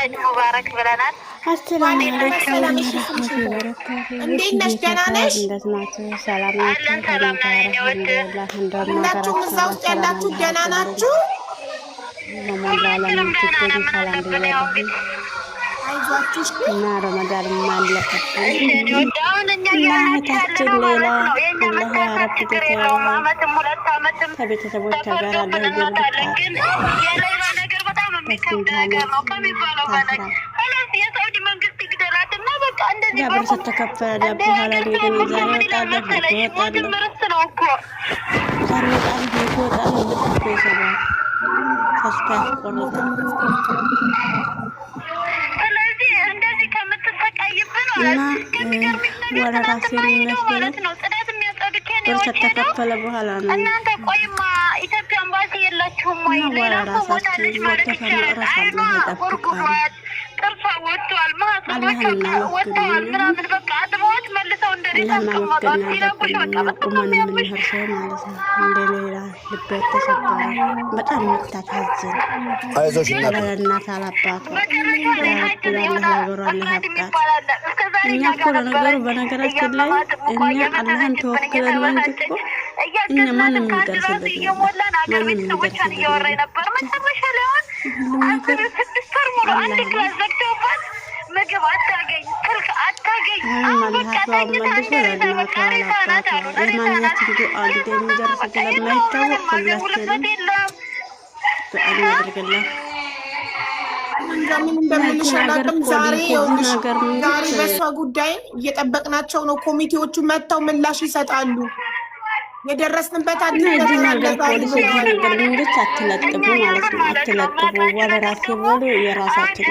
ኢድ ሙባረክ ብለናል። አሰላሙ አለይኩም ወራህመቱላሂ ወበረካቱሁ። እንዴት ነሽ? ደህና ነሽ? እንዴት ናችሁ? ሰላም ናችሁ? አለን ሰላም ነን። አልሐምዱሊላህ። ሁላችሁም እዛ ውስጥ ያላችሁ ደህና ናችሁ? ለሞላ ዓለም ትገኙ ሰላም ብያለሁ። አይዟችሁ እና ረመዳን ማለቀብን እናታችን ሌላ አላህ ያረብ ከቤተሰቦች ጋር አለ ግን የሌላ ነገር በጣም የሚከብደው ነው ከሚባለው በላይ የሳውዲ መንግስት ይግደላትና በቃ እንደዚህ ብር ተከፈለ በኋላ ግን ዛሬ ወጣለሁ ነው እኮ ዛሬ ወጣለሁ ልትቆ ይሰራል ተስፋ ቆርጦ እና ወደ ራሴ የሚመስለው ብር ከተከፈለ በኋላ ነው። እናንተ ቆይማ ኢትዮጵያ ኤምባሲ የላችሁም ወይ? ሌላ ራሳችን ወጥተን ራሳችን ይጠብቃል። ጥርሷ ወጥቷል፣ ማህፀኗ ወጥቷል ምናምን በቃ አጥቦት መልሰው እንደዚህ ተቀመጧት ሲለቁሽ በቃ በጣም የሚያምሽ ማለት ነው። እንደሌላ ልብ ተሰበረ። በጣም የምታሳዝን አይዞሽ እናት አላባቷ እኛ እኮ ለነገሩ በነገራችን ላይ እኛ አላህን ተወክለን ነው እንጂ እኮ እኛ ማንም የሚደርስልን ማንም የሚደርስልን ነበር። መጨረሻ ላይ አሁን 6 ወር ሙሉ አንድ ክላስ ዘግተውባት ምግብ አታገኝ፣ ስልክ አታገኝ። በቃ መልሶ ለድናቷ አላባቷ የማንኛችን ዱዓ እንግዲህ የሚደርስ ስለማይታወቅ ሁላችንም ዱዓ እናድርግላት። ምን እንደምልሽ አላውቅም። ዛሬ በሷ ጉዳይ እየጠበቅናቸው ነው። ኮሚቴዎቹ መጥተው ምላሽ ይሰጣሉ። የደረስንበት ነገር መንግስት አትለጥፉ ማለት ነው። አትለጥፉ ወደ ራሴ ብሎ የራሳችን